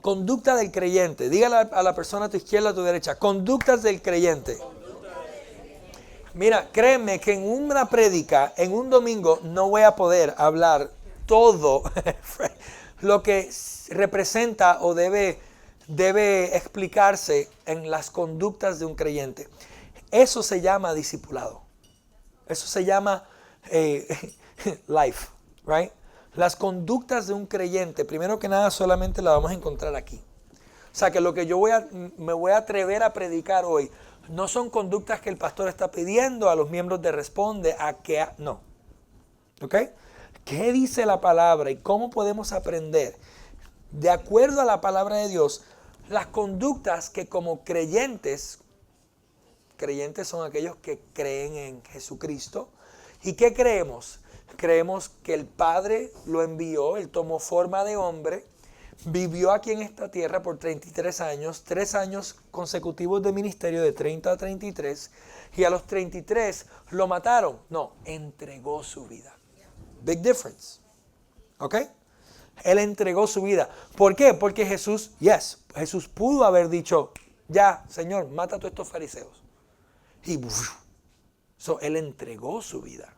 Conducta del creyente. Dígale a la persona a tu izquierda, a tu derecha. Conductas del creyente. Mira, créeme que en una prédica, en un domingo, no voy a poder hablar todo lo que representa o debe explicarse en las conductas de un creyente. Eso se llama discipulado. Eso se llama life, right? Las conductas de un creyente, primero que nada, solamente las vamos a encontrar aquí. O sea, que lo que yo me voy a atrever a predicar hoy no son conductas que el pastor está pidiendo a los miembros de Responde no. ¿Ok? ¿Qué dice la palabra y cómo podemos aprender, de acuerdo a la palabra de Dios, las conductas que como creyentes son aquellos que creen en Jesucristo? ¿Y qué creemos? Creemos que el Padre lo envió, Él tomó forma de hombre, vivió aquí en esta tierra por 33 años, 3 años consecutivos de ministerio de 30 a 33, y a los 33 lo mataron. No, entregó su vida. Big difference. ¿Ok? Él entregó su vida. ¿Por qué? Porque Jesús pudo haber dicho, ya, Señor, mata a todos estos fariseos. Y Él entregó su vida.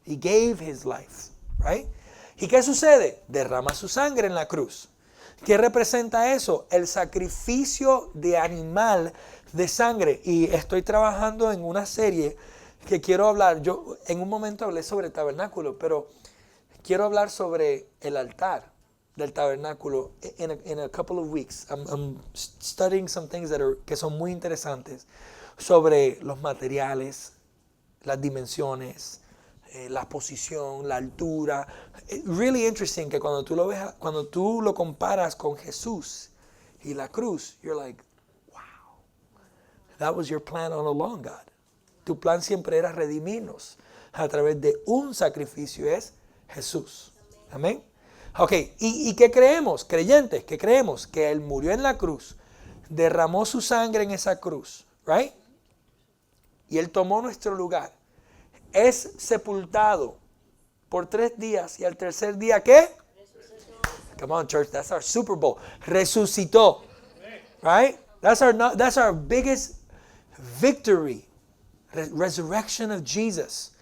He gave his life, right? ¿Y qué sucede? Derrama su sangre en la cruz. ¿Qué representa eso? El sacrificio de animal de sangre. Y estoy trabajando en una serie que quiero hablar. Yo en un momento hablé sobre el tabernáculo, pero quiero hablar sobre el altar del tabernáculo in a couple of weeks. I'm studying some things que son muy interesantes sobre los materiales, las dimensiones, la posición, la altura. Really interesting que cuando tú lo comparas con Jesús y la cruz, you're like, wow, that was your plan all along, God. Tu plan siempre era redimirnos a través de un sacrificio, es Jesús. Amén. Ok, ¿y qué creemos? Creyentes, ¿qué creemos? Que Él murió en la cruz, derramó su sangre en esa cruz, right? Y Él tomó nuestro lugar. Es sepultado por 3 días y al tercer día, ¿qué? Resucitó. Come on, church, that's our Super Bowl. Resucitó. Right? That's our biggest victory. Resurrection of Jesus.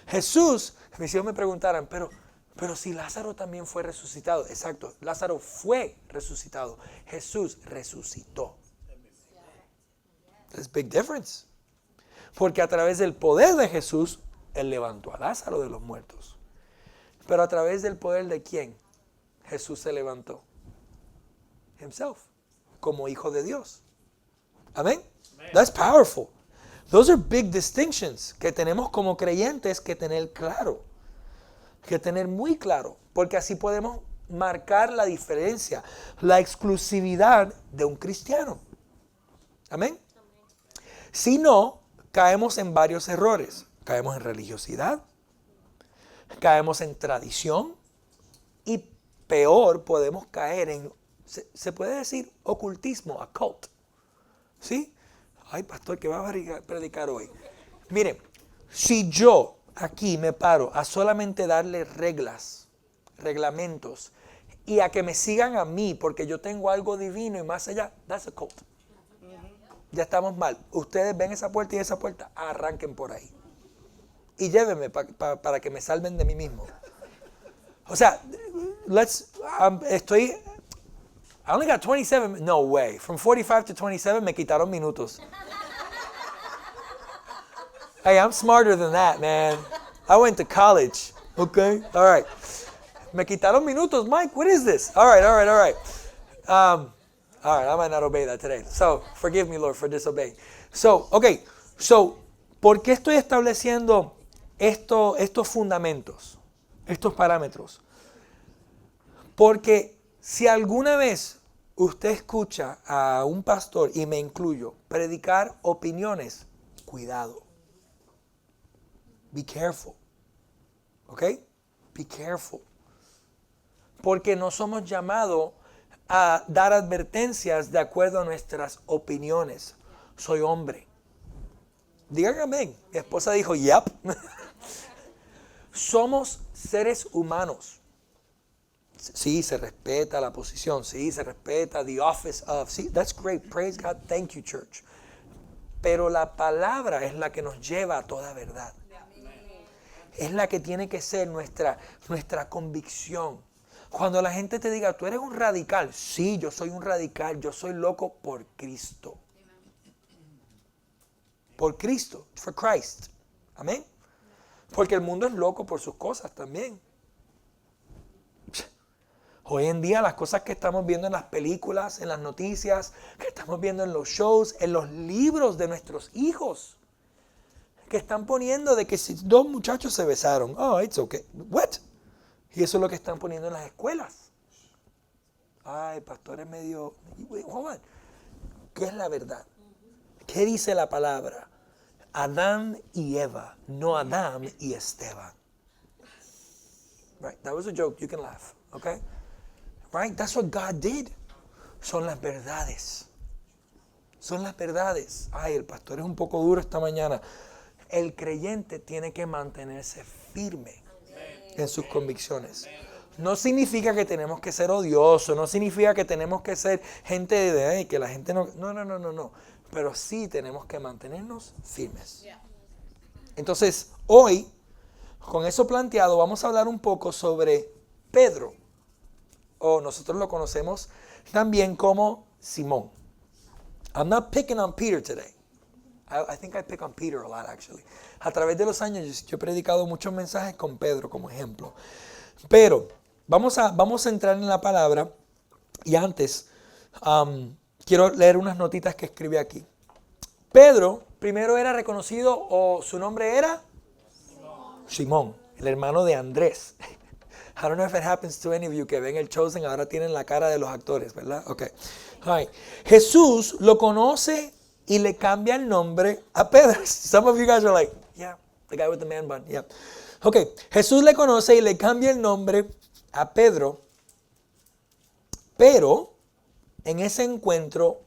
Jesús, mis hijos me preguntaran, pero si Lázaro también fue resucitado. Exacto, Lázaro fue resucitado. Jesús resucitó. There's a big difference. Porque a través del poder de Jesús, Él levantó a Lázaro de los muertos. Pero a través del poder de ¿quién? Jesús se levantó. Himself. Como hijo de Dios. Amén. That's powerful. Those are big distinctions que tenemos como creyentes que tener claro. Que tener muy claro. Porque así podemos marcar la diferencia, la exclusividad de un cristiano. Amén. Si no, caemos en varios errores. Caemos en religiosidad, caemos en tradición y peor podemos caer en, se puede decir, ocultismo, occult. ¿Sí? Ay, pastor, ¿qué vas a predicar hoy? Miren, si yo aquí me paro a solamente darle reglas, reglamentos, y a que me sigan a mí porque yo tengo algo divino y más allá, that's a cult. Ya estamos mal. Ustedes ven esa puerta y esa puerta, arranquen por ahí. Y llévenme para que me salven de mí mismo. O sea, I only got 27, no way. From 45 to 27 me quitaron minutos. Hey, I'm smarter than that, man. I went to college. Okay, all right. Me quitaron minutos, Mike, what is this? All right. All right, I might not obey that today. So, forgive me, Lord, for disobeying. So, ¿por qué estoy estableciendo estos fundamentos, estos parámetros? Porque si alguna vez usted escucha a un pastor, y me incluyo, predicar opiniones, cuidado. Be careful. ¿Ok? Be careful. Porque no somos llamados a dar advertencias de acuerdo a nuestras opiniones. Soy hombre. Digan amén. Mi esposa dijo, yep. Somos seres humanos. Sí, se respeta la posición. Sí, se respeta the office of. Sí, that's great. Praise God. Thank you, church. Pero la palabra es la que nos lleva a toda verdad. Es la que tiene que ser nuestra convicción. Cuando la gente te diga, tú eres un radical. Sí, yo soy un radical. Yo soy loco por Cristo. Por Cristo. For Christ. Amén. Porque el mundo es loco por sus cosas también. Hoy en día las cosas que estamos viendo en las películas, en las noticias, que estamos viendo en los shows, en los libros de nuestros hijos, que están poniendo de que si dos muchachos se besaron, oh, it's okay. What? Y eso es lo que están poniendo en las escuelas. Ay, pastor es medio... Hold on. ¿Qué es la verdad? ¿Qué dice la palabra? Adán y Eva, no Adán y Esteban. Right, that was a joke, you can laugh, okay? Right, that's what God did. Son las verdades. Son las verdades. Ay, el pastor es un poco duro esta mañana. El creyente tiene que mantenerse firme en sus convicciones. No significa que tenemos que ser odiosos, no significa que tenemos que ser gente de que la gente no. No. Pero sí tenemos que mantenernos firmes. Entonces, hoy, con eso planteado, vamos a hablar un poco sobre Pedro. O nosotros lo conocemos también como Simón. I'm not picking on Peter today. I think I pick on Peter a lot, actually. A través de los años yo he predicado muchos mensajes con Pedro como ejemplo. Pero vamos a entrar en la palabra y antes quiero leer unas notitas que escribí aquí. Pedro primero era reconocido o su nombre era Simón, el hermano de Andrés. I don't know if it happens to any of you que ven el Chosen, ahora tienen la cara de los actores, ¿verdad? Okay. Right. Jesús lo conoce y le cambia el nombre a Pedro. Some of you guys are like, yeah, the guy with the man bun, yeah. Okay, Jesús le conoce y le cambia el nombre a Pedro, pero en ese encuentro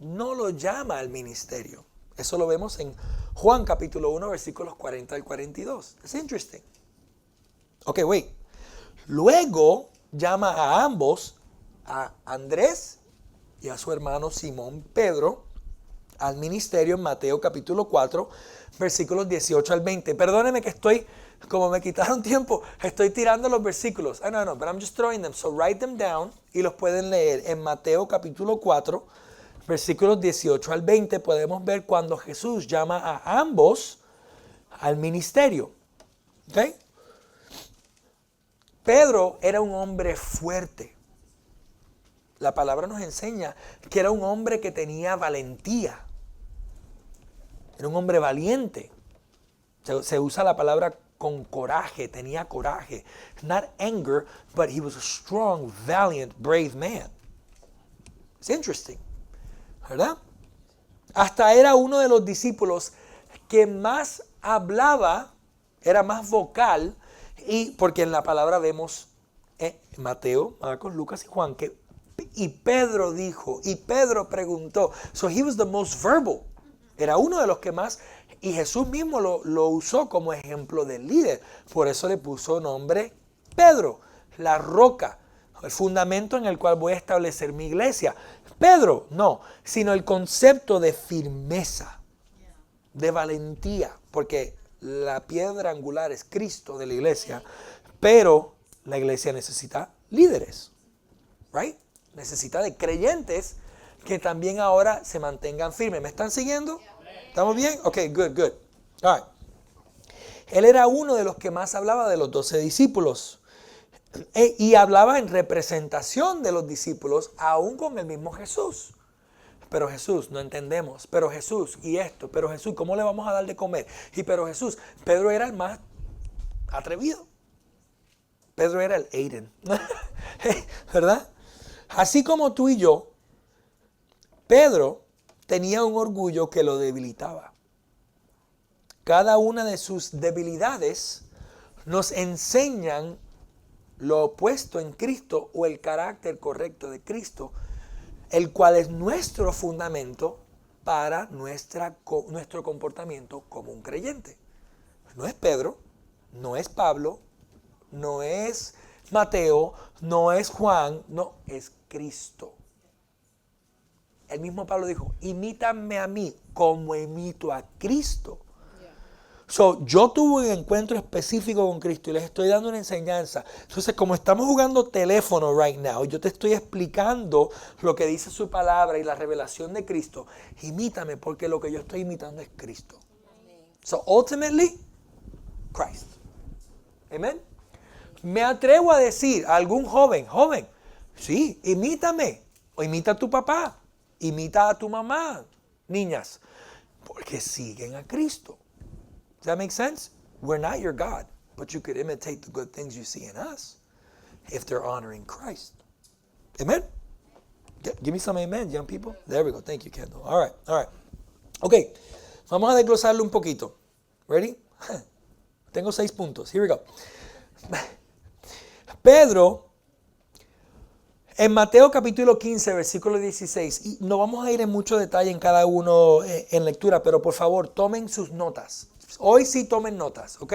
no lo llama al ministerio. Eso lo vemos en Juan capítulo 1, versículos 40 al 42. It's interesting. Okay, wait. Luego llama a ambos, a Andrés y a su hermano Simón Pedro, al ministerio en Mateo capítulo 4, versículos 18 al 20. Perdónenme que como me quitaron tiempo, estoy tirando los versículos. I know, but I'm just throwing them. So write them down y los pueden leer. En Mateo capítulo 4, versículos 18 al 20, podemos ver cuando Jesús llama a ambos al ministerio. ¿Ok? Pedro era un hombre fuerte. La palabra nos enseña que era un hombre que tenía valentía. Era un hombre valiente. Se usa la palabra con coraje, tenía coraje. Not anger, but he was a strong, valiant, brave man. It's interesting, ¿verdad? Hasta era uno de los discípulos que más hablaba, era más vocal, y porque en la palabra vemos Mateo, Marcos, Lucas y Juan, y Pedro dijo, y Pedro preguntó. So he was the most verbal. Era uno de los que más, y Jesús mismo lo usó como ejemplo del líder. Por eso le puso nombre Pedro, la roca, el fundamento en el cual voy a establecer mi iglesia. Pedro, no, sino el concepto de firmeza, de valentía, porque la piedra angular es Cristo de la iglesia, pero la iglesia necesita líderes, right? Necesita de creyentes que también ahora se mantengan firmes. ¿Me están siguiendo? ¿Estamos bien? Ok, good. All right. Él era uno de los que más hablaba de los 12 discípulos. Y hablaba en representación de los discípulos, aún con el mismo Jesús. Pero Jesús, no entendemos. Pero Jesús, y esto. Pero Jesús, ¿cómo le vamos a dar de comer? Y pero Jesús, Pedro era el más atrevido. Pedro era el Aiden. ¿Verdad? Así como tú y yo, Pedro tenía un orgullo que lo debilitaba. Cada una de sus debilidades nos enseñan lo opuesto en Cristo o el carácter correcto de Cristo, el cual es nuestro fundamento para nuestro comportamiento como un creyente. No es Pedro, no es Pablo, no es Mateo, no es Juan, no, es Cristo. El mismo Pablo dijo, imítame a mí como imito a Cristo. So, yo tuve un encuentro específico con Cristo y les estoy dando una enseñanza. Entonces, como estamos jugando teléfono right now, yo te estoy explicando lo que dice su palabra y la revelación de Cristo. Imítame, porque lo que yo estoy imitando es Cristo. So, ultimately, Christ. Amen. Me atrevo a decir a algún joven, sí, imítame. O imita a tu papá. Imita a tu mamá. Niñas, porque siguen a Cristo. Does that make sense? We're not your God, but you could imitate the good things you see in us if they're honoring Christ. Amen? Give me some amen, young people. There we go. Thank you, Kendall. All right. Okay, vamos a desglosarlo un poquito. Ready? Tengo 6 puntos. Here we go. Pedro, en Mateo capítulo 15, versículo 16, y no vamos a ir en mucho detalle en cada uno en lectura, pero por favor tomen sus notas. Hoy sí tomen notas, ¿ok?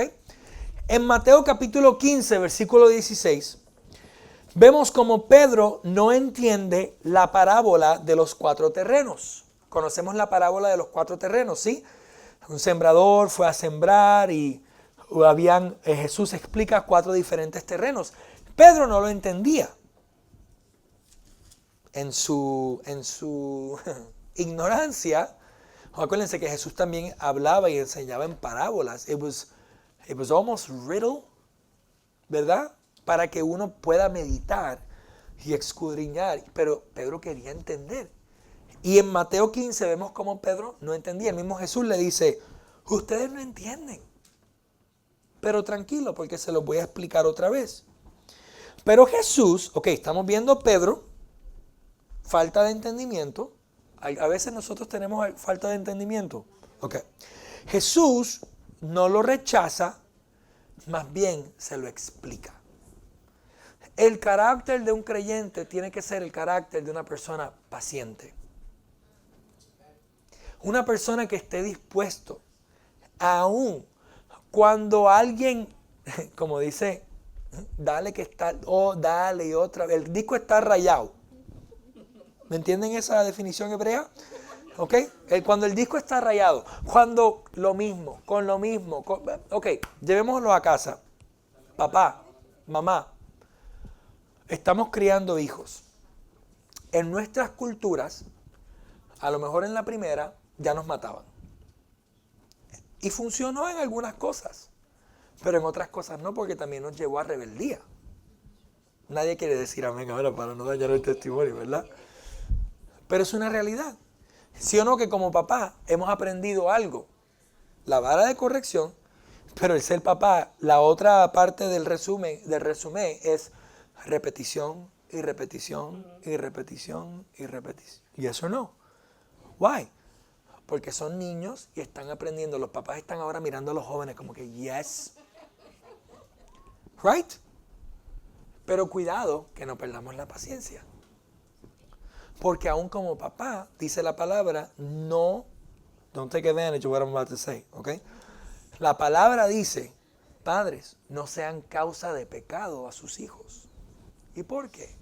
En Mateo capítulo 15, versículo 16, vemos como Pedro no entiende la parábola de los 4 terrenos. Conocemos la parábola de los 4 terrenos, ¿sí? Un sembrador fue a sembrar y Jesús explica 4 diferentes terrenos. Pedro no lo entendía. En su ignorancia, acuérdense que Jesús también hablaba y enseñaba en parábolas. It was almost riddle, ¿verdad? Para que uno pueda meditar y escudriñar. Pero Pedro quería entender. Y en Mateo 15 vemos cómo Pedro no entendía. El mismo Jesús le dice, ustedes no entienden. Pero tranquilo, porque se los voy a explicar otra vez. Pero Jesús, estamos viendo Pedro, falta de entendimiento. A veces nosotros tenemos falta de entendimiento. Jesús no lo rechaza, más bien se lo explica. El carácter de un creyente tiene que ser el carácter de una persona paciente. Una persona que esté dispuesto, aún cuando alguien, como dice, dale que está, dale y otra vez, el disco está rayado. ¿Me entienden esa definición hebrea? Cuando el disco está rayado, cuando con lo mismo. Llevémoslo a casa. Papá, mamá, estamos criando hijos. En nuestras culturas, a lo mejor en la primera, ya nos mataban. Y funcionó en algunas cosas, pero en otras cosas no, porque también nos llevó a rebeldía. Nadie quiere decir amén ahora para no dañar el testimonio, ¿verdad? Pero es una realidad. ¿Sí o no que como papá hemos aprendido algo? La vara de corrección, pero el ser papá, la otra parte del resumen es repetición y repetición y repetición y repetición. ¿Yes or no? Why? Porque son niños y están aprendiendo. Los papás están ahora mirando a los jóvenes como que yes. Right? Pero cuidado que no perdamos la paciencia. Porque aún como papá, dice la palabra, no, don't take advantage of what I'm about to say, La palabra dice, padres, no sean causa de pecado a sus hijos. ¿Y por qué?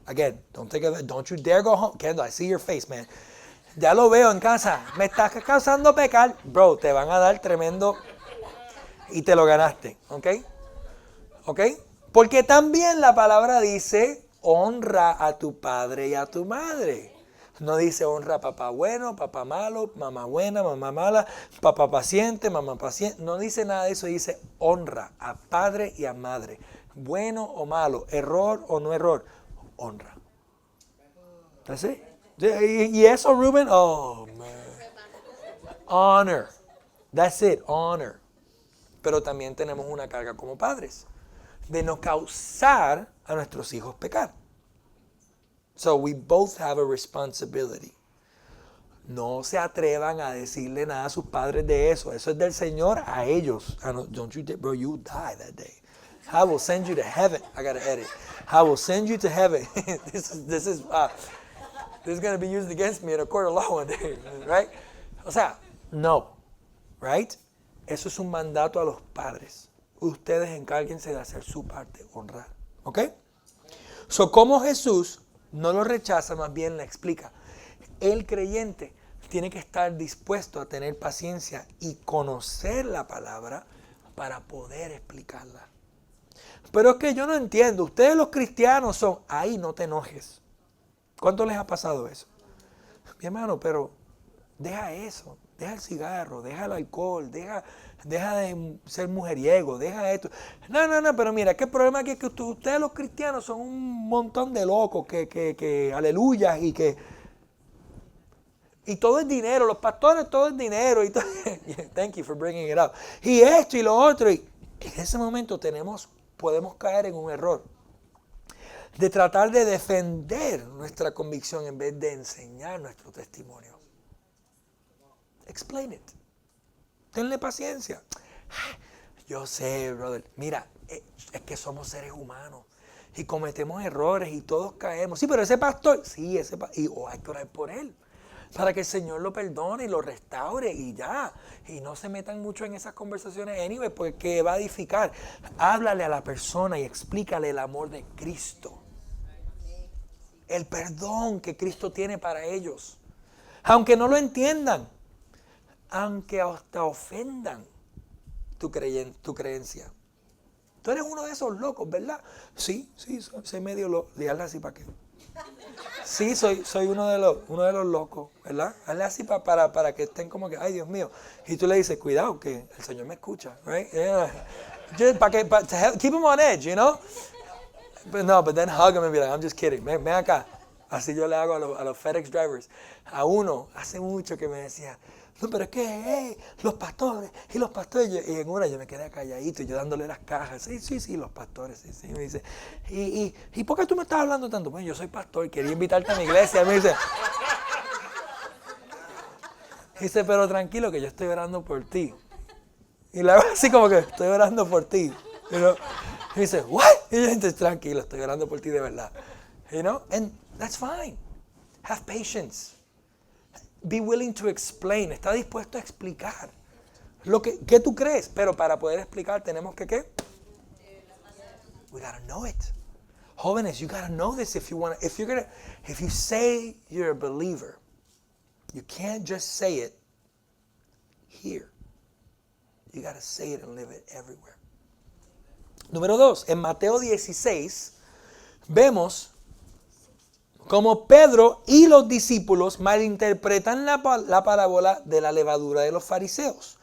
Again, don't you dare go home. Kendall, I see your face, man. Ya lo veo en casa. Me estás causando pecar. Bro, te van a dar tremendo y te lo ganaste, ¿ok? Porque también la palabra dice, honra a tu padre y a tu madre. No dice honra a papá bueno, papá malo, mamá buena, mamá mala, papá paciente, mamá paciente. No dice nada de eso, dice honra a padre y a madre. Bueno o malo, error o no error, honra. That's it. ¿Y eso, Rubén? Oh, man. Honor. That's it, honor. Pero también tenemos una carga como padres de no causar a nuestros hijos pecar. So we both have a responsibility. No se atrevan a decirle nada a sus padres de eso. Eso es del Señor a ellos. Don't you, bro, you die that day. I will send you to heaven. I gotta edit. I will send you to heaven. This is going to be used against me in a court of law one day, right? O sea, no, right? Eso es un mandato a los padres. Ustedes encárguense de hacer su parte, honrar. ¿Ok? So, como Jesús no lo rechaza, más bien le explica. El creyente tiene que estar dispuesto a tener paciencia y conocer la palabra para poder explicarla. Pero es que yo no entiendo. Ustedes los cristianos son, ahí no te enojes. ¿Cuánto les ha pasado eso? Mi hermano, pero deja eso. Deja el cigarro, deja el alcohol, deja de ser mujeriego, deja esto. No, pero mira, que el problema aquí es que ustedes los cristianos son un montón de locos que aleluya, y todo es dinero, los pastores todo es dinero. Y todo, thank you for bringing it up. Y esto y lo otro. Y en ese momento podemos caer en un error de tratar de defender nuestra convicción en vez de enseñar nuestro testimonio. Explain it. Tenle paciencia. Yo sé, brother. Mira, es que somos seres humanos y cometemos errores y todos caemos. Sí, pero ese pastor, sí, hay que orar por él para que el Señor lo perdone y lo restaure y ya. Y no se metan mucho en esas conversaciones anyway, porque va a edificar. Háblale a la persona y explícale el amor de Cristo. El perdón que Cristo tiene para ellos. Aunque no lo entiendan. Aunque hasta ofendan tu creencia. Tú eres uno de esos locos, ¿verdad? Sí, soy medio loco. Dígale así para qué. Sí, soy uno de los locos, ¿verdad? Hazle así para que estén como que, ay, Dios mío. Y tú le dices, cuidado, que el Señor me escucha, right? Yeah. Keep him on edge, you know? But then hug him and be like, I'm just kidding. Ven acá. Así yo le hago a los FedEx drivers. A uno, hace mucho que me decía, no, pero es que los pastores. Y en una yo me quedé calladito y yo dándole las cajas. Sí, los pastores. Sí. Me dice, ¿y por qué tú me estás hablando tanto? Pues yo soy pastor, quería invitarte a mi iglesia. Me dice, pero tranquilo que yo estoy orando por ti. Y le hago así como que estoy orando por ti. You know? Y dice, ¿what? Y yo dice, tranquilo, estoy orando por ti de verdad. You know? And that's fine. Have patience. Be willing to explain. Está dispuesto a explicar ¿qué tú crees? Pero para poder explicar tenemos que ¿qué? We gotta know it. Jóvenes, you gotta know this if you say you're a believer, you can't just say it here. You gotta say it and live it everywhere. Número 2, en Mateo 16 vemos como Pedro y los discípulos malinterpretan la parábola de la levadura de los fariseos.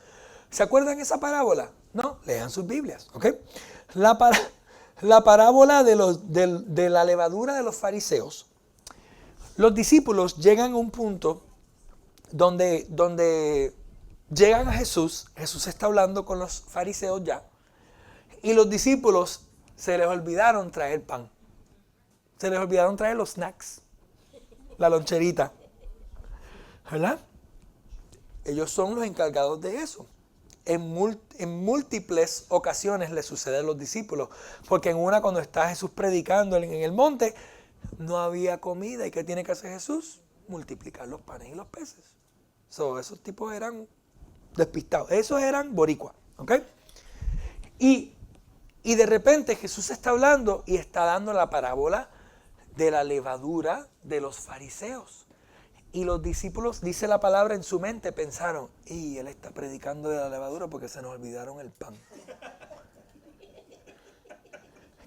¿Se acuerdan esa parábola? No, lean sus Biblias, ¿ok? La parábola de la levadura de los fariseos. Los discípulos llegan a un punto donde llegan a Jesús. Jesús está hablando con los fariseos ya. Y los discípulos se les olvidaron traer pan. Se les olvidaron traer los snacks, la loncherita, ¿verdad? Ellos son los encargados de eso. En múltiples ocasiones les sucede a los discípulos, porque en una cuando está Jesús predicando en el monte, no había comida. ¿Y qué tiene que hacer Jesús? Multiplicar los panes y los peces. Esos tipos eran despistados, esos eran boricuas, ¿ok? Y de repente Jesús está hablando y está dando la parábola de la levadura de los fariseos. Y los discípulos, dice la palabra, en su mente pensaron, y él está predicando de la levadura porque se nos olvidaron el pan.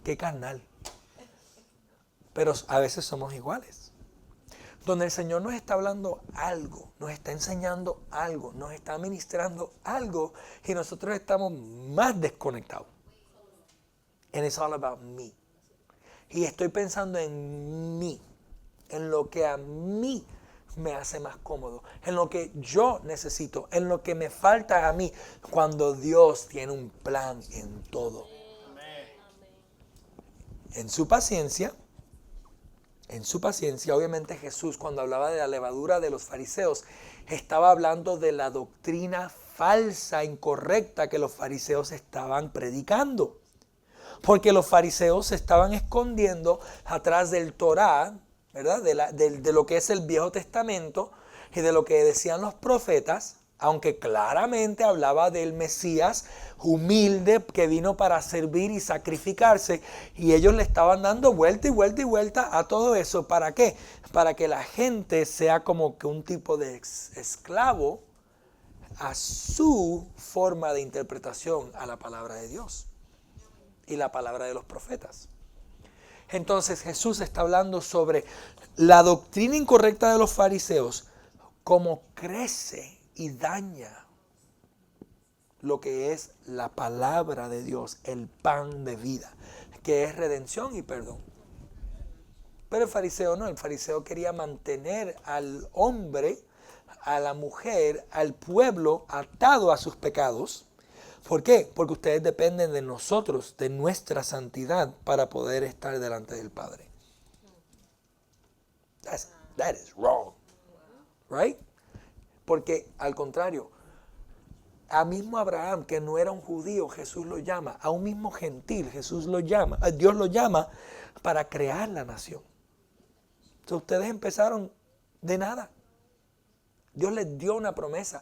Qué carnal. Pero a veces somos iguales. Donde el Señor nos está hablando algo, nos está enseñando algo, nos está ministrando algo y nosotros estamos más desconectados. And it's all about me. Y estoy pensando en mí, en lo que a mí me hace más cómodo, en lo que yo necesito, en lo que me falta a mí, cuando Dios tiene un plan en todo. En su paciencia, obviamente Jesús, cuando hablaba de la levadura de los fariseos, estaba hablando de la doctrina falsa, incorrecta que los fariseos estaban predicando. Porque los fariseos se estaban escondiendo atrás del Torá, ¿verdad? De lo que es el Viejo Testamento y de lo que decían los profetas, aunque claramente hablaba del Mesías humilde que vino para servir y sacrificarse, y ellos le estaban dando vuelta y vuelta y vuelta a todo eso. ¿Para qué? Para que la gente sea como que un tipo de esclavo a su forma de interpretación a la palabra de Dios y la palabra de los profetas. Entonces Jesús está hablando sobre la doctrina incorrecta de los fariseos, cómo crece y daña lo que es la palabra de Dios, el pan de vida, que es redención y perdón. Pero el fariseo no, el fariseo quería mantener al hombre, a la mujer, al pueblo atado a sus pecados. ¿Por qué? Porque ustedes dependen de nosotros, de nuestra santidad para poder estar delante del Padre. That is wrong. Right? Porque al contrario, a mismo Abraham, que no era un judío, Jesús lo llama. A un mismo gentil, Jesús lo llama. Dios lo llama para crear la nación. Entonces ustedes empezaron de nada. Dios les dio una promesa.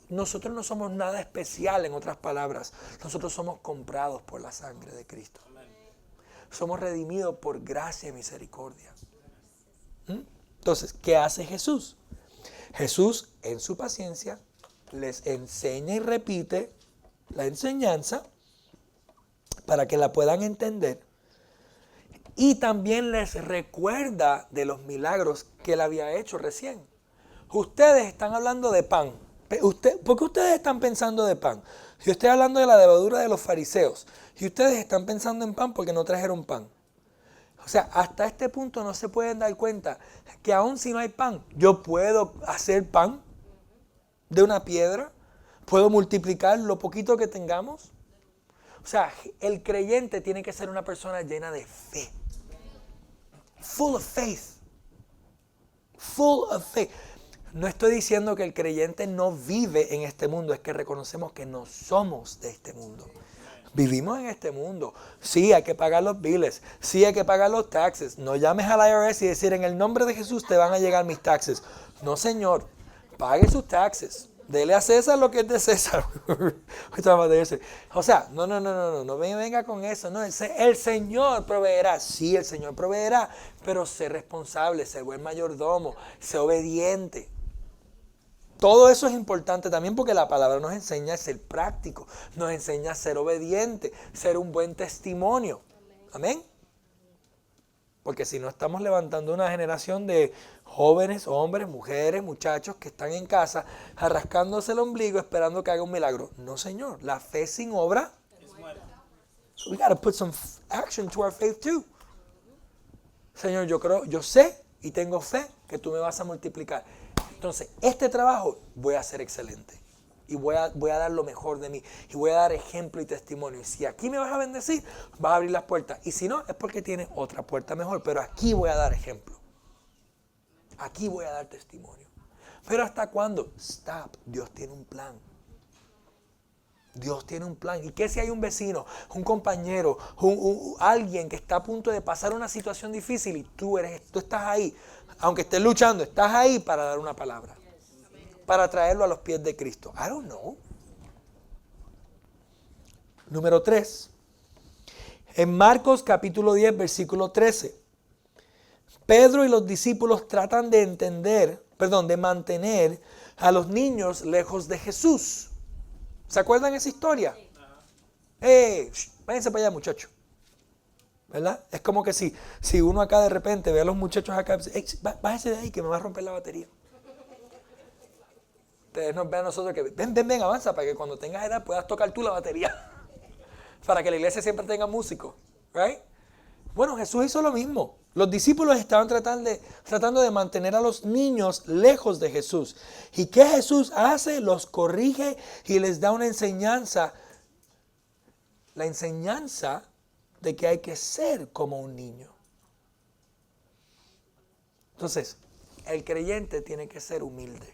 Nosotros no somos nada especial, en otras palabras. Nosotros somos comprados por la sangre de Cristo. Somos redimidos por gracia y misericordia. Entonces, ¿qué hace Jesús? Jesús, en su paciencia, les enseña y repite la enseñanza para que la puedan entender. Y también les recuerda de los milagros que él había hecho recién. Ustedes están hablando de pan. ¿Por qué ustedes están pensando de pan? Yo estoy hablando de la levadura de los fariseos. Y ustedes están pensando en pan porque no trajeron pan. O sea, hasta este punto no se pueden dar cuenta que aun si no hay pan, yo puedo hacer pan de una piedra. Puedo multiplicar lo poquito que tengamos. O sea, el creyente tiene que ser una persona llena de fe. Full of faith. Full of faith. No estoy diciendo que el creyente no vive en este mundo, es que reconocemos que no somos de este mundo. Vivimos en este mundo. Sí, hay que pagar los biles. Sí, hay que pagar los taxes. No llames al IRS y decir, en el nombre de Jesús te van a llegar mis taxes. No, señor. Pague sus taxes. Dele a César lo que es de César. O sea, no venga con eso. No, el Señor proveerá. Sí, el Señor proveerá. Pero sé responsable, sé buen mayordomo, sé obediente. Todo eso es importante también porque la palabra nos enseña a ser práctico, nos enseña a ser obediente, ser un buen testimonio. Amén. Porque si no estamos levantando una generación de jóvenes, hombres, mujeres, muchachos que están en casa arrascándose el ombligo esperando que haga un milagro. No, Señor, la fe sin obra. So we got to put some action to our faith too. Señor, yo sé y tengo fe que tú me vas a multiplicar. Entonces, este trabajo voy a hacer excelente. Y voy a dar lo mejor de mí. Y voy a dar ejemplo y testimonio. Y si aquí me vas a bendecir, vas a abrir las puertas. Y si no, es porque tienes otra puerta mejor. Pero aquí voy a dar ejemplo. Aquí voy a dar testimonio. Pero ¿hasta cuándo? Stop. Dios tiene un plan. Dios tiene un plan. ¿Y qué si hay un vecino, un compañero, alguien que está a punto de pasar una situación difícil y tú estás ahí? Aunque estés luchando, estás ahí para dar una palabra. Para traerlo a los pies de Cristo. I don't know. Número 3. En Marcos capítulo 10, versículo 13. Pedro y los discípulos tratan de mantener a los niños lejos de Jesús. ¿Se acuerdan esa historia? Váyanse para allá, muchachos. ¿Verdad? Es como que si uno acá de repente ve a los muchachos acá, bájese de ahí que me va a romper la batería. Ustedes nos ven a nosotros que ven, avanza para que cuando tengas edad puedas tocar tú la batería. Para que la iglesia siempre tenga músicos. Right? Bueno, Jesús hizo lo mismo. Los discípulos estaban tratando de mantener a los niños lejos de Jesús. ¿Y qué Jesús hace? Los corrige y les da una enseñanza. La enseñanza de que hay que ser como un niño. Entonces, el creyente tiene que ser humilde.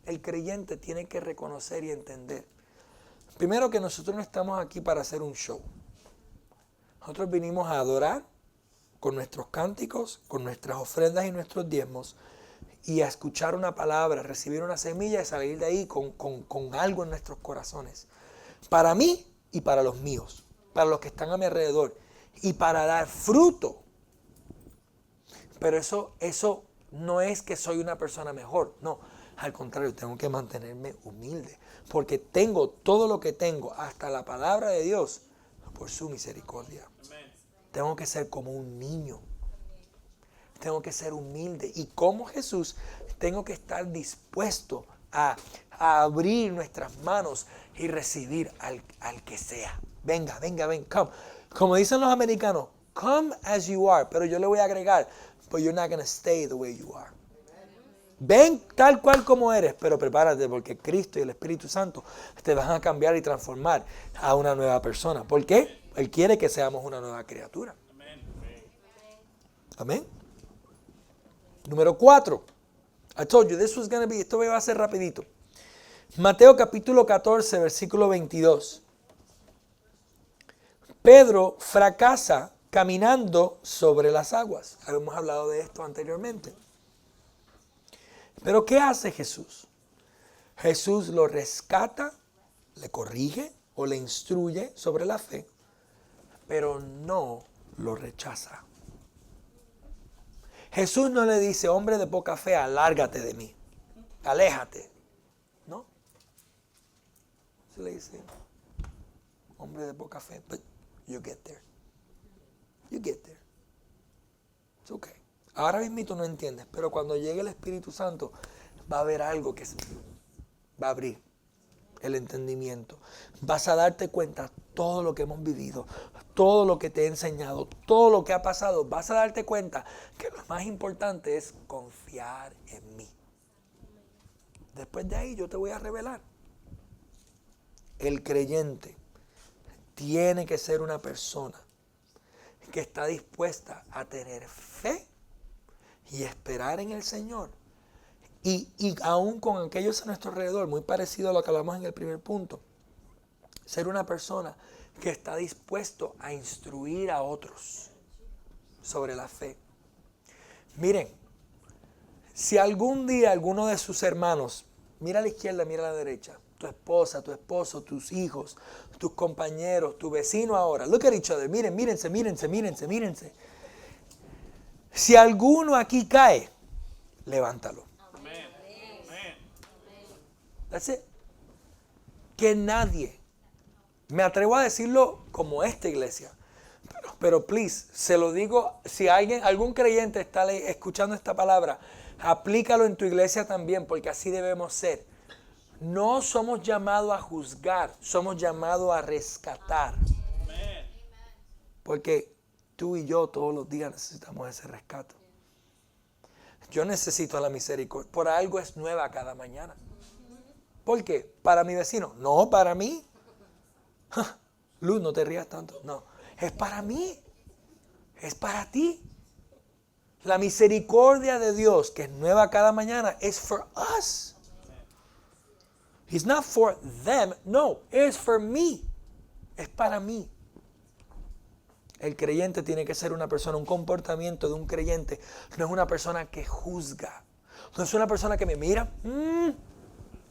El creyente tiene que reconocer y entender. Primero, que nosotros no estamos aquí para hacer un show. Nosotros vinimos a adorar con nuestros cánticos, con nuestras ofrendas y nuestros diezmos. y a escuchar una palabra, recibir una semilla y salir de ahí con algo en nuestros corazones. Para mí y para los míos, para los que están a mi alrededor y para dar fruto. Pero eso no es que soy una persona mejor, no. Al contrario, tengo que mantenerme humilde, porque tengo todo lo que tengo, hasta la palabra de Dios, por su misericordia. Tengo que ser como un niño. Tengo que ser humilde. Y como Jesús, tengo que estar dispuesto a abrir nuestras manos y recibir al que sea. Venga, come. Como dicen los americanos, come as you are. Pero yo le voy a agregar, but you're not going to stay the way you are. Ven tal cual como eres, pero prepárate porque Cristo y el Espíritu Santo te van a cambiar y transformar a una nueva persona. ¿Por qué? Él quiere que seamos una nueva criatura. Amén. Número 4. I told you this was going to be, esto va a ser rapidito. Mateo capítulo 14, versículo 22. Pedro fracasa caminando sobre las aguas. Habíamos hablado de esto anteriormente. Pero ¿qué hace Jesús? Jesús lo rescata, le corrige o le instruye sobre la fe, pero no lo rechaza. Jesús no le dice, hombre de poca fe, alárgate de mí, aléjate. ¿No? Se le dice, hombre de poca fe, but you get there. You get there. It's okay. Ahora mismo no entiendes, pero cuando llegue el Espíritu Santo va a haber algo que va a abrir el entendimiento. Vas a darte cuenta todo lo que hemos vivido, todo lo que te he enseñado, todo lo que ha pasado. Vas a darte cuenta que lo más importante es confiar en mí. Después de ahí yo te voy a revelar. El creyente tiene que ser una persona que está dispuesta a tener fe y esperar en el Señor. Y aún con aquellos a nuestro alrededor, muy parecido a lo que hablamos en el primer punto, ser una persona que está dispuesto a instruir a otros sobre la fe. Miren, si algún día alguno de sus hermanos, mira a la izquierda, mira a la derecha, tu esposa, tu esposo, tus hijos, tus compañeros, tu vecino ahora, look at each other, mírense. Si alguno aquí cae, levántalo. That's it. Que nadie, me atrevo a decirlo como esta iglesia, pero please, se lo digo, si algún creyente está escuchando esta palabra, aplícalo en tu iglesia también, porque así debemos ser. No somos llamados a juzgar, somos llamados a rescatar. Porque tú y yo todos los días necesitamos ese rescate. Yo necesito la misericordia. Por algo es nueva cada mañana. ¿Por qué? ¿Para mi vecino? No, para mí. Luz, no te rías tanto. No, es para mí. Es para ti. La misericordia de Dios, que es nueva cada mañana, es for us. It's not for them. No, it's for me. Es para mí. El creyente tiene que ser una persona, un comportamiento de un creyente. No es una persona que juzga. No es una persona que me mira.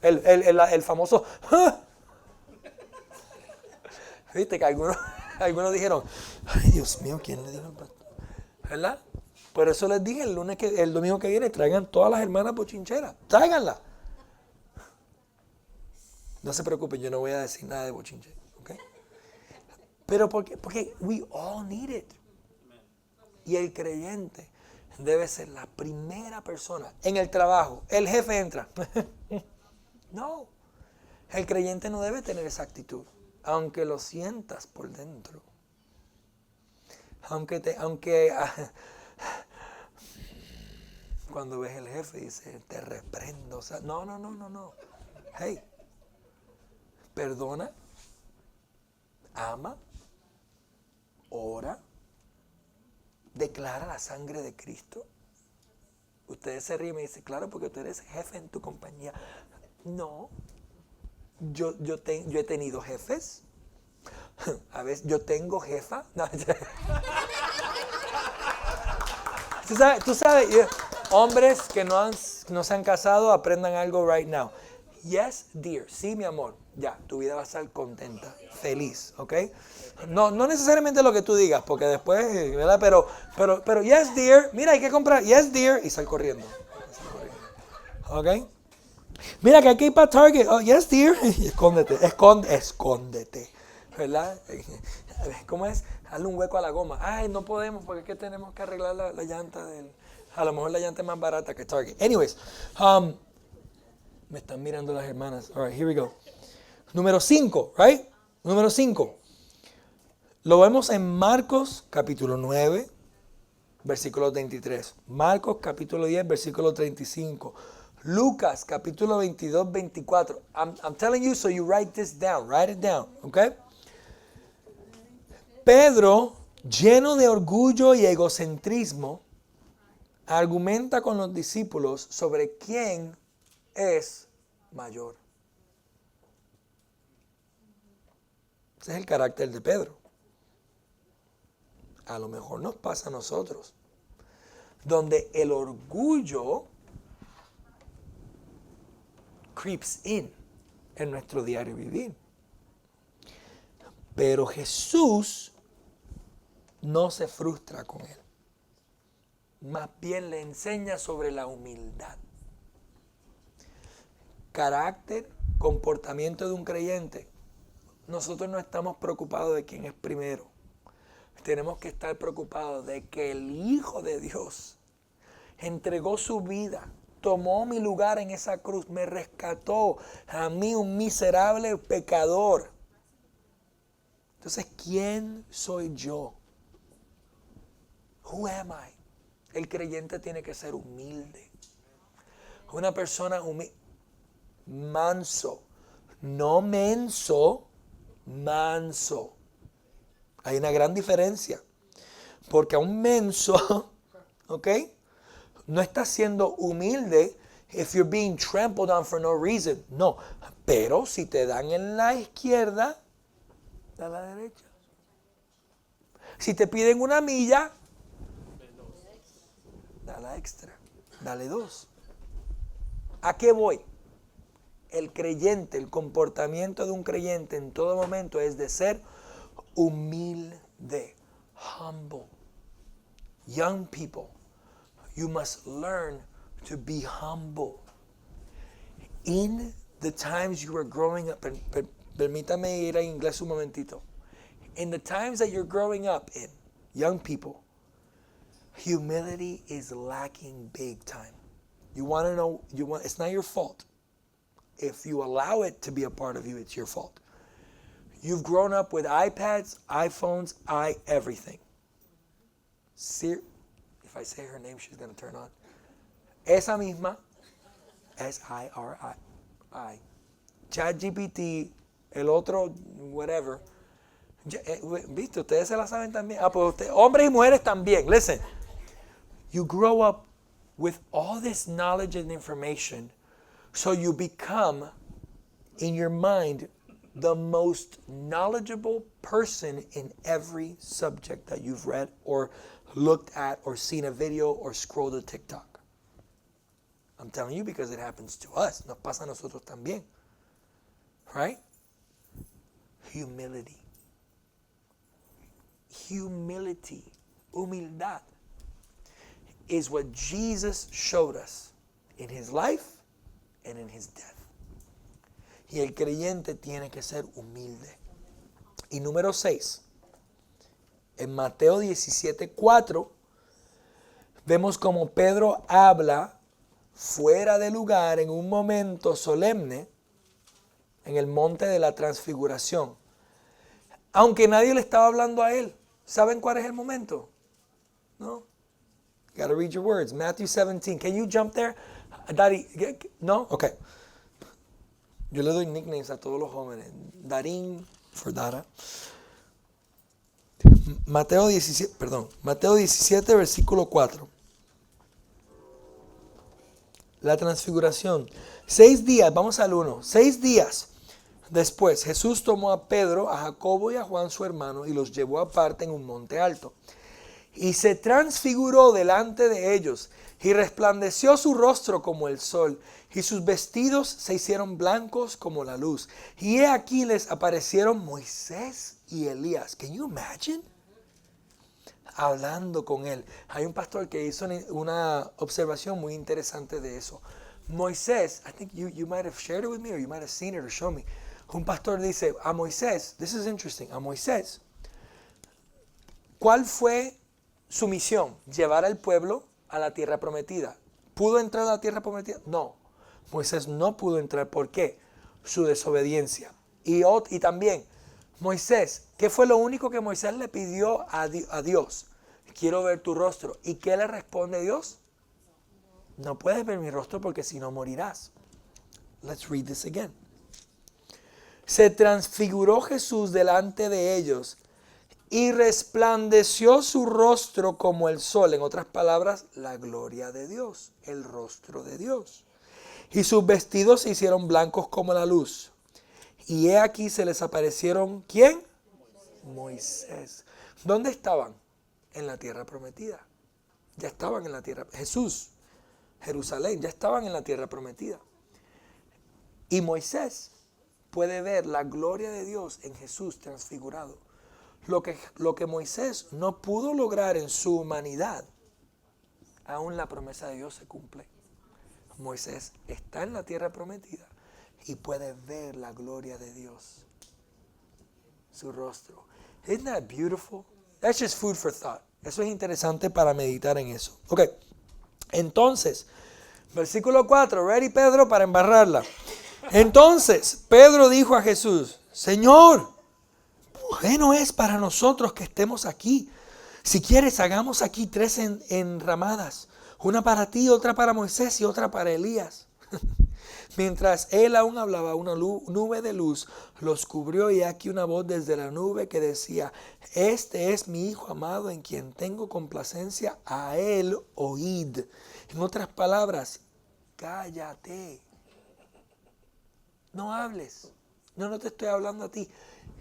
El famoso. Viste que algunos dijeron, ay Dios mío, ¿quién le dijo el pastor? ¿Verdad? Por eso les dije el domingo que viene, traigan todas las hermanas bochincheras. Tráiganlas. No se preocupen, yo no voy a decir nada de bochinche. ¿Okay? Pero porque we all need it. Y el creyente debe ser la primera persona en el trabajo. El jefe entra. No. El creyente no debe tener esa actitud. Aunque lo sientas por dentro. Cuando ves el jefe dice, te reprendo. O sea, no. Hey. Perdona. Ama. Ora. Declara la sangre de Cristo. Ustedes se ríen y me dicen, claro, porque tú eres jefe en tu compañía. No. Yo he tenido jefes. A veces yo tengo jefa. No. Tú sabes, hombres que no han no se han casado, aprendan algo right now. Yes, dear. Sí, mi amor. Ya, tu vida va a estar contenta, feliz, ¿ok? No necesariamente lo que tú digas, porque después, ¿verdad? Pero yes, dear. Mira, hay que comprar. Yes, dear. Y sal corriendo. ¿Ok? Mira, que aquí para Target. Oh, yes, dear. Escóndete. Escóndete. ¿Verdad? ¿Cómo es? Hazle un hueco a la goma. Ay, no podemos porque es que tenemos que arreglar la llanta del... A lo mejor la llanta es más barata que Target. Anyways, me están mirando las hermanas. All right, here we go. Número 5, right? Número 5. Lo vemos en Marcos capítulo 9, versículo 23. Marcos capítulo 10, versículo 35. Lucas capítulo 22, 24. I'm telling you so you write this down. Write it down, okay? Pedro, lleno de orgullo y egocentrismo, argumenta con los discípulos sobre quién es mayor. Ese es el carácter de Pedro. A lo mejor nos pasa a nosotros, donde el orgullo creeps in nuestro diario vivir. Pero Jesús no se frustra con él. Más bien le enseña sobre la humildad. Carácter, comportamiento de un creyente. Nosotros no estamos preocupados de quién es primero. Tenemos que estar preocupados de que el Hijo de Dios entregó su vida, tomó mi lugar en esa cruz, me rescató a mí, un miserable pecador. Entonces, ¿quién soy yo? Who am I? El creyente tiene que ser humilde. Una persona humilde. Manso. No menso, manso. Hay una gran diferencia. Porque a un menso, ¿ok? No está siendo humilde if you're being trampled on for no reason. No. Pero si te dan en la izquierda, da a la derecha. Si te piden una milla, da la extra. Dale 2. ¿A qué voy? El creyente, el comportamiento de un creyente en todo momento es de ser humilde, humble. Young people, you must learn to be humble. In the times you are growing up, permítame ir a inglés un momentito. In the times that you're growing up in, young people, humility is lacking big time. You want to know, it's not your fault. If you allow it to be a part of you, it's your fault. You've grown up with iPads, iPhones, everything. If I say her name, she's going to turn on. Esa misma, S-I-R-I. ChatGPT, el otro, whatever. ¿Viste? Ustedes se la saben también. Pues hombres y mujeres también. Listen. You grow up with all this knowledge and information, so you become, in your mind, the most knowledgeable person in every subject that you've read or looked at or seen a video or scrolled a TikTok. I'm telling you because it happens to us. Nos pasa a nosotros también. Right? Humility. Humility. Humildad is what Jesus showed us in his life and in his death. Y el creyente tiene que ser humilde. Y número 6, en Mateo 17:4, vemos como Pedro habla fuera de lugar en un momento solemne en el monte de la transfiguración. Aunque nadie le estaba hablando a él. ¿Saben cuál es el momento? ¿No? You got to read your words. Matthew 17. Can you jump there? Daddy, ¿no? Okay. Yo le doy nicknames a todos los jóvenes. Darín, for Dara. Mateo 17, versículo 4. La transfiguración. 6 días, vamos al 1. 6 días después, Jesús tomó a Pedro, a Jacobo y a Juan su hermano y los llevó aparte en un monte alto. y se transfiguró delante de ellos, y resplandeció su rostro como el sol, y sus vestidos se hicieron blancos como la luz. Y he aquí les aparecieron Moisés y Elías. Can you imagine? Hablando con él. Hay un pastor que hizo una observación muy interesante de eso. Moisés, I think you might have shared it with me, or you might have seen it or shown me. Un pastor dice a Moisés, this is interesting, a Moisés, ¿cuál fue su misión? Llevar al pueblo a la tierra prometida. ¿Pudo entrar a la tierra prometida? No. Moisés no pudo entrar. ¿Por qué? Su desobediencia. Y también, Moisés, ¿qué fue lo único que Moisés le pidió a Dios? Quiero ver tu rostro. ¿Y qué le responde Dios? No puedes ver mi rostro porque si no morirás. Let's read this again. Se transfiguró Jesús delante de ellos y resplandeció su rostro como el sol. En otras palabras, la gloria de Dios, el rostro de Dios. Y sus vestidos se hicieron blancos como la luz. Y he aquí se les aparecieron, ¿quién? Moisés. ¿Dónde estaban? En la tierra prometida. Ya estaban en la tierra. Jesús, Jerusalén, ya estaban en la tierra prometida. Y Moisés puede ver la gloria de Dios en Jesús transfigurado. Lo que Moisés no pudo lograr en su humanidad, aún la promesa de Dios se cumple. Moisés está en la tierra prometida y puede ver la gloria de Dios, su rostro. Isn't that beautiful? That's just food for thought. Eso es interesante para meditar en eso. Ok, entonces, versículo 4, ready Pedro para embarrarla. Entonces Pedro dijo a Jesús, Señor, bueno es para nosotros que estemos aquí. Si quieres, hagamos aquí 3 enramadas. Una para ti, otra para Moisés y otra para Elías. Mientras él aún hablaba, una nube de luz los cubrió y aquí una voz desde la nube que decía, este es mi Hijo amado en quien tengo complacencia, a él oíd. En otras palabras, cállate. No hables. No te estoy hablando a ti.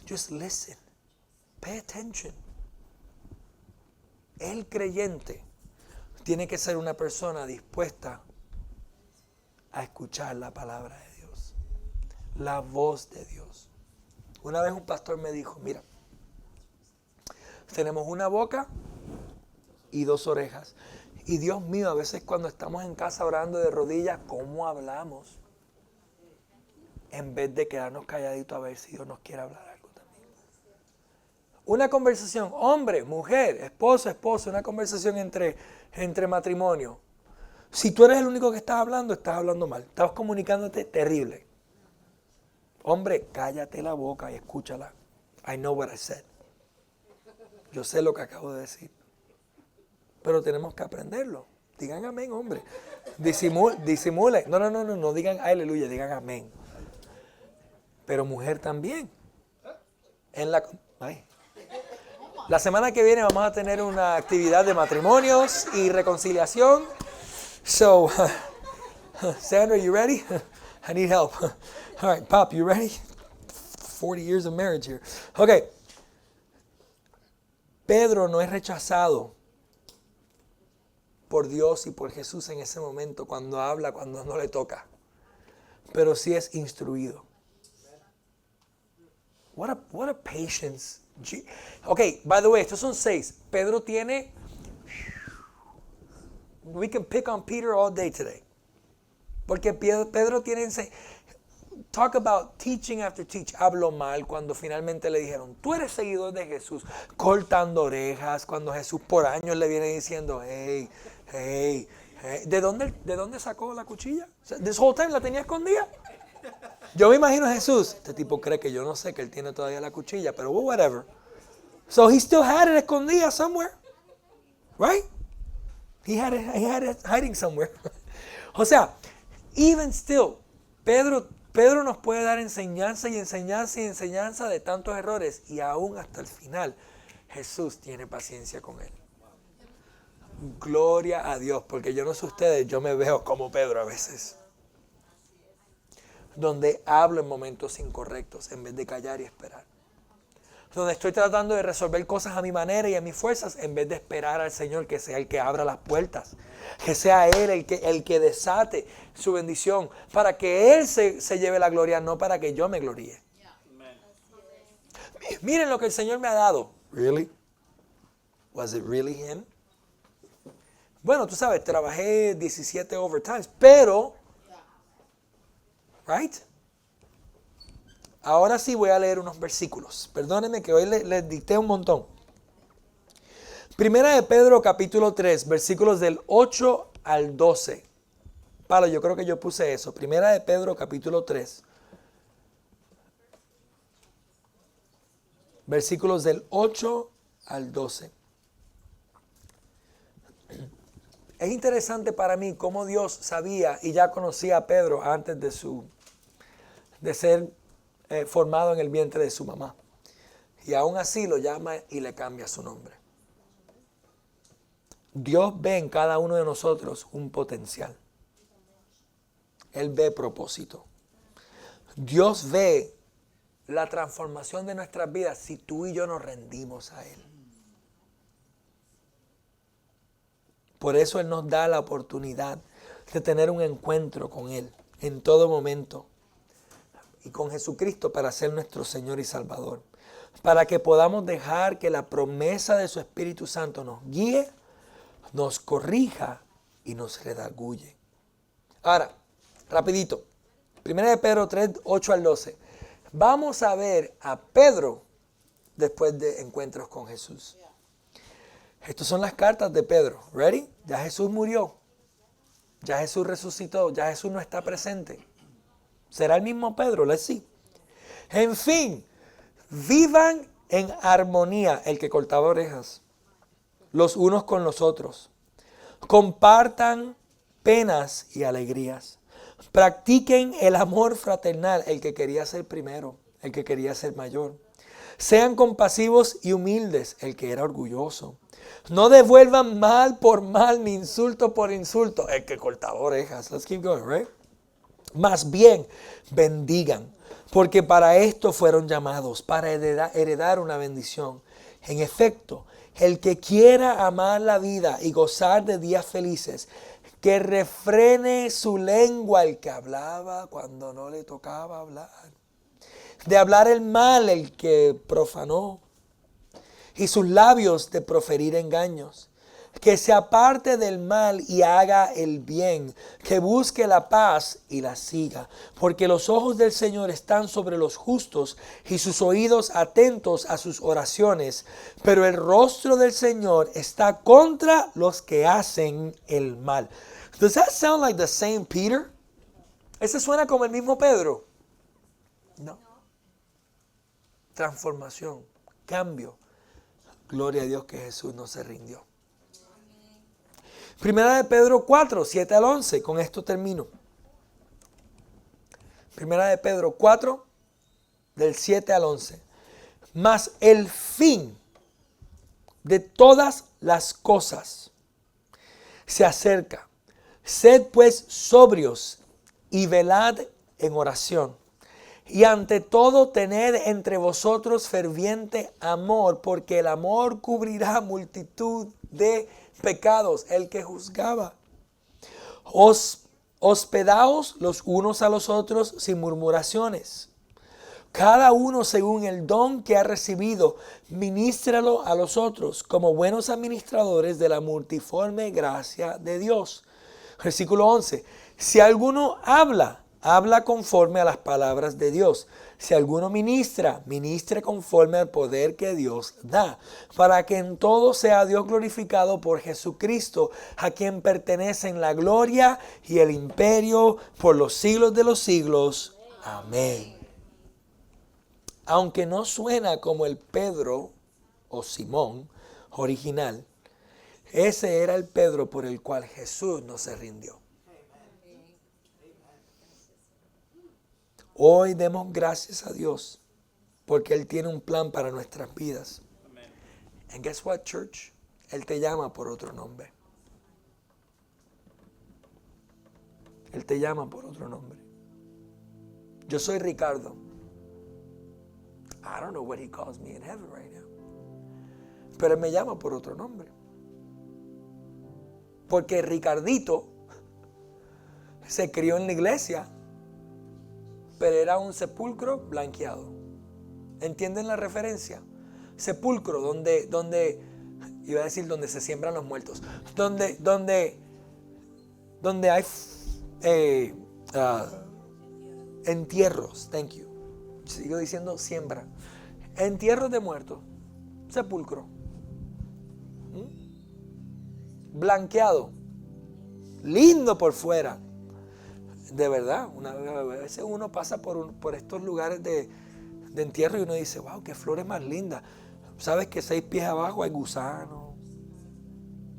Just listen. Pay attention. El creyente tiene que ser una persona dispuesta a escuchar la palabra de Dios, la voz de Dios. Una vez un pastor me dijo, mira, tenemos una boca y 2 orejas. Y Dios mío, a veces cuando estamos en casa orando de rodillas, ¿cómo hablamos? En vez de quedarnos calladitos a ver si Dios nos quiere hablar algo también. Una conversación, hombre, mujer, esposo, esposa, una conversación entre matrimonio. Si tú eres el único que estás hablando mal. Estás comunicándote terrible. Hombre, cállate la boca y escúchala. I know what I said. Yo sé lo que acabo de decir. Pero tenemos que aprenderlo. Digan amén, hombre. Disimulen. No digan aleluya, digan amén. Pero mujer también. La semana que viene vamos a tener una actividad de matrimonios y reconciliación. So, Sandra, you ready? I need help. All right, Pop, you ready? 40 years of marriage here. Okay. Pedro no es rechazado por Dios y por Jesús en ese momento cuando habla, cuando no le toca. Pero sí es instruido. What a patience. Okay, by the way, estos son 6. Pedro tiene... We can pick on Peter all day today. Porque Pedro tiene... Talk about teaching after teaching. Habló mal cuando finalmente le dijeron, tú eres seguidor de Jesús. Cortando orejas cuando Jesús por años le viene diciendo, hey. ¿De dónde sacó la cuchilla? ¿This whole time la tenía escondida? Yo me imagino a Jesús. Este tipo cree que yo no sé que él tiene todavía la cuchilla, pero whatever. So he still had it escondida somewhere. Right? He had it hiding somewhere. O sea, even still, Pedro nos puede dar enseñanza de tantos errores y aún hasta el final Jesús tiene paciencia con él. Gloria a Dios, porque yo no sé ustedes, yo me veo como Pedro a veces. Donde hablo en momentos incorrectos en vez de callar y esperar. donde estoy tratando de resolver cosas a mi manera y a mis fuerzas, en vez de esperar al Señor que sea el que abra las puertas, que sea Él el que desate su bendición, para que Él se lleve la gloria, no para que yo me gloríe. Miren lo que el Señor me ha dado. Really? Was it really Him? Bueno, tú sabes, trabajé 17 overtimes, pero, right? Ahora sí voy a leer unos versículos. Perdónenme que hoy les dicté un montón. Primera de Pedro, capítulo 3, versículos del 8 al 12. Pablo, yo creo que yo puse eso. Primera de Pedro, capítulo 3. Versículos del 8 al 12. Es interesante para mí cómo Dios sabía y ya conocía a Pedro antes de ser formado en el vientre de su mamá. Y aún así lo llama y le cambia su nombre. Dios ve en cada uno de nosotros un potencial. Él ve propósito. Dios ve la transformación de nuestras vidas si tú y yo nos rendimos a Él. Por eso Él nos da la oportunidad de tener un encuentro con Él en todo momento. Y con Jesucristo para ser nuestro Señor y Salvador. Para que podamos dejar que la promesa de su Espíritu Santo nos guíe, nos corrija y nos redarguye. Ahora, rapidito. 1 de Pedro 3, 8 al 12. Vamos a ver a Pedro después de encuentros con Jesús. Estas son las cartas de Pedro. ¿Ready? Ya Jesús murió. Ya Jesús resucitó. Ya Jesús no está presente. ¿Será el mismo Pedro? Let's see. En fin, vivan en armonía, el que cortaba orejas, los unos con los otros. Compartan penas y alegrías. Practiquen el amor fraternal, el que quería ser primero, el que quería ser mayor. Sean compasivos y humildes, el que era orgulloso. No devuelvan mal por mal ni insulto por insulto, el que cortaba orejas. Let's keep going, right? Más bien, bendigan, porque para esto fueron llamados, para heredar una bendición. En efecto, el que quiera amar la vida y gozar de días felices, que refrene su lengua el que hablaba cuando no le tocaba hablar. De hablar el mal el que profanó, y sus labios de proferir engaños. Que se aparte del mal y haga el bien, que busque la paz y la siga, porque los ojos del Señor están sobre los justos y sus oídos atentos a sus oraciones, pero el rostro del Señor está contra los que hacen el mal. Does that sound like the same Peter? ¿Ese suena como el mismo Pedro? No. Transformación, cambio. Gloria a Dios que Jesús no se rindió. Primera de Pedro 4, 7 al 11. Con esto termino. Primera de Pedro 4, del 7 al 11. Mas el fin de todas las cosas se acerca. Sed pues sobrios y velad en oración. Y ante todo tened entre vosotros ferviente amor, porque el amor cubrirá multitud de pecados. El que juzgaba. Hospedaos los unos a los otros sin murmuraciones. Cada uno según el don que ha recibido, ministralo a los otros como buenos administradores de la multiforme gracia de Dios. Versículo 11. Si alguno habla conforme a las palabras de Dios. Si alguno ministre conforme al poder que Dios da, para que en todo sea Dios glorificado por Jesucristo, a quien pertenecen la gloria y el imperio por los siglos de los siglos. Amén. Aunque no suena como el Pedro o Simón original, ese era el Pedro por el cual Jesús no se rindió. Hoy demos gracias a Dios porque Él tiene un plan para nuestras vidas. And guess what, church? Él te llama por otro nombre. Él te llama por otro nombre. Yo soy Ricardo. I don't know what he calls me in heaven right now. Pero él me llama por otro nombre. Porque Ricardito se crió en la iglesia, pero era un sepulcro blanqueado. ¿Entienden la referencia? Sepulcro, donde iba a decir donde se siembran los muertos, donde hay entierros. Thank you. Sigo diciendo siembra. Entierros de muertos. Sepulcro. Blanqueado. Lindo por fuera. De verdad, a veces uno pasa por estos lugares de entierro y uno dice, wow, qué flores más lindas. Sabes que 6 pies abajo hay gusanos,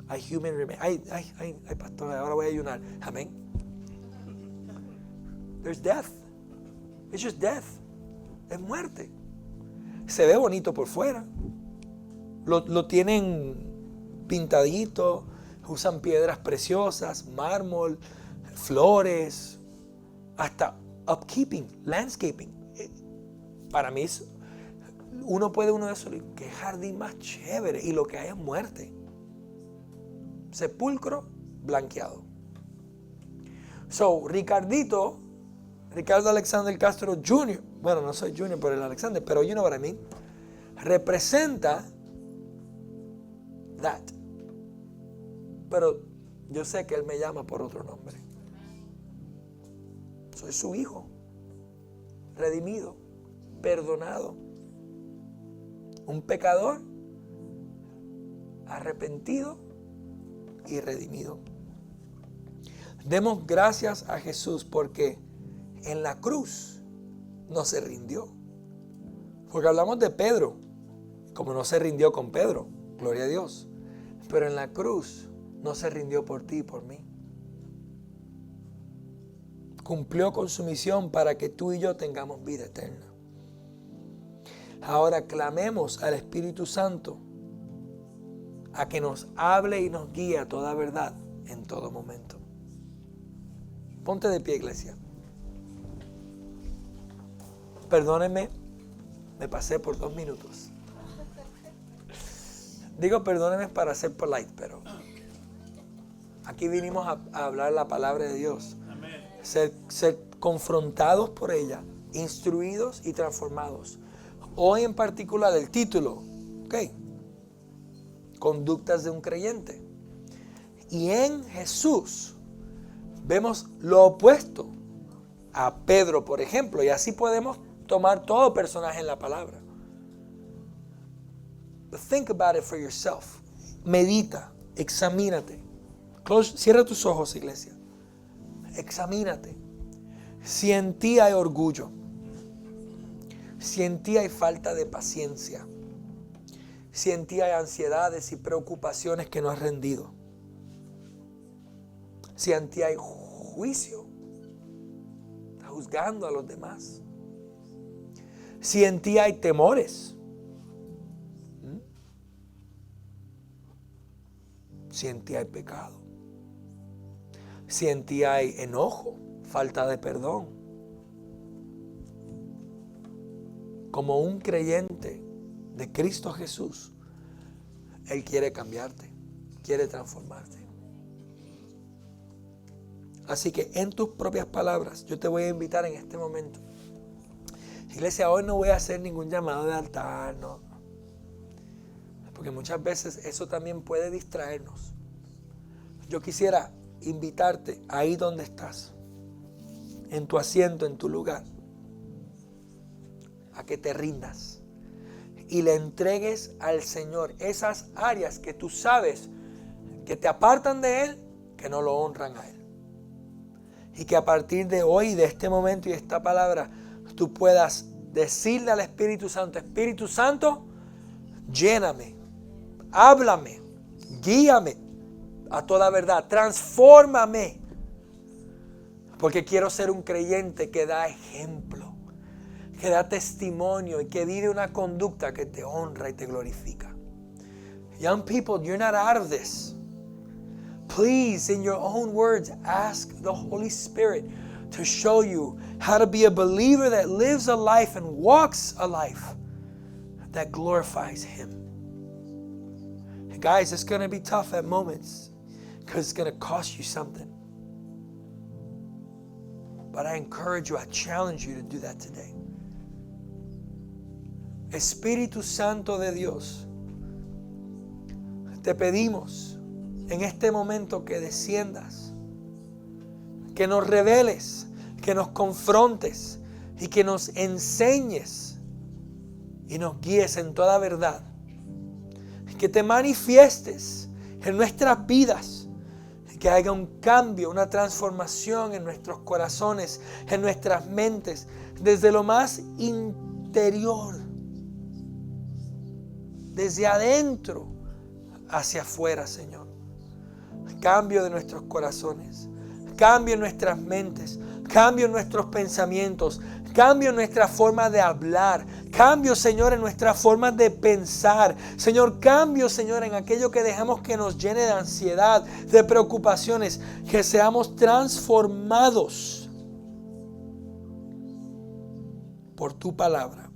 hay human remains, hay pastor, ahora voy a ayunar. Amén. There's death. It's just death. Es muerte. Se ve bonito por fuera. Lo tienen pintadito, usan piedras preciosas, mármol, flores, hasta upkeeping, landscaping. Para mí uno de esos, qué jardín más chévere, y lo que hay es muerte. Sepulcro blanqueado. So, Ricardo Alexander Castro Jr., bueno, no soy Jr. por el Alexander, pero you know what I mean, representa that. Pero yo sé que él me llama por otro nombre. Soy su hijo, redimido, perdonado, un pecador arrepentido y redimido. Demos gracias a Jesús porque en la cruz no se rindió. Porque hablamos de Pedro, como no se rindió con Pedro, gloria a Dios. Pero en la cruz no se rindió por ti y por mí. Cumplió con su misión para que tú y yo tengamos vida eterna. Ahora clamemos al Espíritu Santo a que nos hable y nos guíe a toda verdad en todo momento. Ponte de pie, iglesia. Perdónenme, me pasé por 2 minutos. Digo perdónenme para ser polite, pero aquí vinimos a hablar la palabra de Dios. Ser confrontados por ella, instruidos y transformados. Hoy en particular el título, conductas de un creyente. Y en Jesús vemos lo opuesto a Pedro, por ejemplo, y así podemos tomar todo personaje en la palabra. But think about it for yourself. Medita, examínate. Cierra tus ojos, iglesia. Examínate. Si en ti hay orgullo, si en ti hay falta de paciencia, si en ti hay ansiedades y preocupaciones que no has rendido, si en ti hay juicio, estás juzgando a los demás, si en ti hay temores, si en ti hay pecado, si en ti hay enojo, falta de perdón. Como un creyente de Cristo Jesús, Él quiere cambiarte, quiere transformarte. Así que en tus propias palabras, yo te voy a invitar en este momento. Iglesia, hoy no voy a hacer ningún llamado de altar, no. Porque muchas veces eso también puede distraernos. Yo quisiera invitarte ahí donde estás, en tu asiento, en tu lugar, a que te rindas y le entregues al Señor esas áreas que tú sabes que te apartan de Él, que no lo honran a Él. Y que a partir de hoy, de este momento y de esta palabra, tú puedas decirle al Espíritu Santo: Espíritu Santo, lléname, háblame, guíame a toda verdad, transfórmame, porque quiero ser un creyente que da ejemplo, que da testimonio y que vive una conducta que te honra y te glorifica. Young people, you're not out of this. Please, in your own words, ask the Holy Spirit to show you how to be a believer that lives a life and walks a life that glorifies Him. And guys, it's going to be tough at moments because it's going to cost you something. But I encourage you, I challenge you to do that today. Espíritu Santo de Dios, te pedimos en este momento que desciendas, que nos reveles, que nos confrontes y que nos enseñes y nos guíes en toda verdad. Que te manifiestes en nuestras vidas, que haya un cambio, una transformación en nuestros corazones, en nuestras mentes, desde lo más interior, desde adentro hacia afuera, Señor. Cambio de nuestros corazones, cambio en nuestras mentes, cambio en nuestros pensamientos, cambio en nuestra forma de hablar, cambio, Señor, en nuestra forma de pensar. Señor, cambio, Señor, en aquello que dejamos que nos llene de ansiedad, de preocupaciones, que seamos transformados por tu palabra.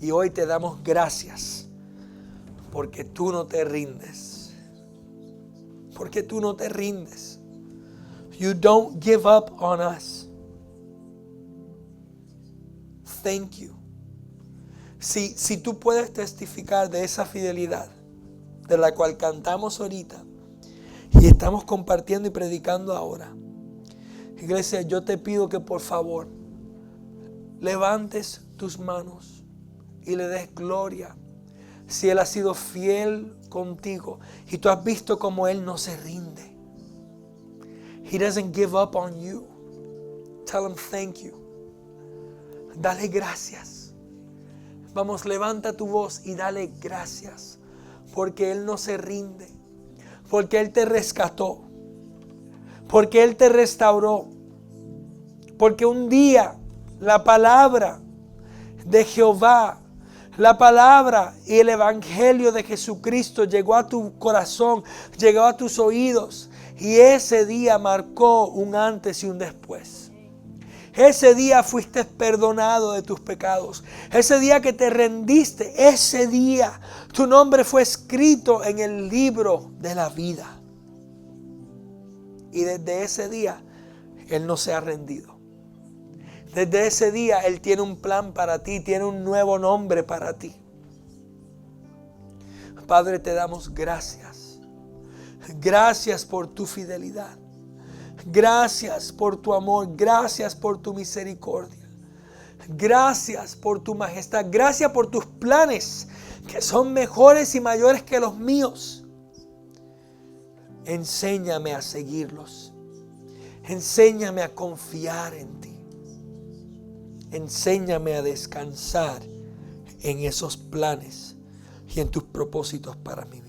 Y hoy te damos gracias porque tú no te rindes. Porque tú no te rindes. You don't give up on us. Thank you. Si tú puedes testificar de esa fidelidad de la cual cantamos ahorita y estamos compartiendo y predicando ahora, iglesia, yo te pido que por favor levantes tus manos y le des gloria. Si Él ha sido fiel contigo y tú has visto cómo Él no se rinde. He doesn't give up on you. Tell Him thank you. Dale gracias. Vamos, levanta tu voz y dale gracias. Porque Él no se rinde. Porque Él te rescató. Porque Él te restauró. Porque un día la palabra de Jehová, la palabra y el evangelio de Jesucristo llegó a tu corazón, llegó a tus oídos. Y ese día marcó un antes y un después. Ese día fuiste perdonado de tus pecados. Ese día que te rendiste, ese día tu nombre fue escrito en el libro de la vida. Y desde ese día Él no se ha rendido. Desde ese día Él tiene un plan para ti, tiene un nuevo nombre para ti. Padre, te damos gracias. Gracias por tu fidelidad. Gracias por tu amor. Gracias por tu misericordia. Gracias por tu majestad. Gracias por tus planes que son mejores y mayores que los míos. Enséñame a seguirlos. Enséñame a confiar en ti. Enséñame a descansar en esos planes y en tus propósitos para mi vida.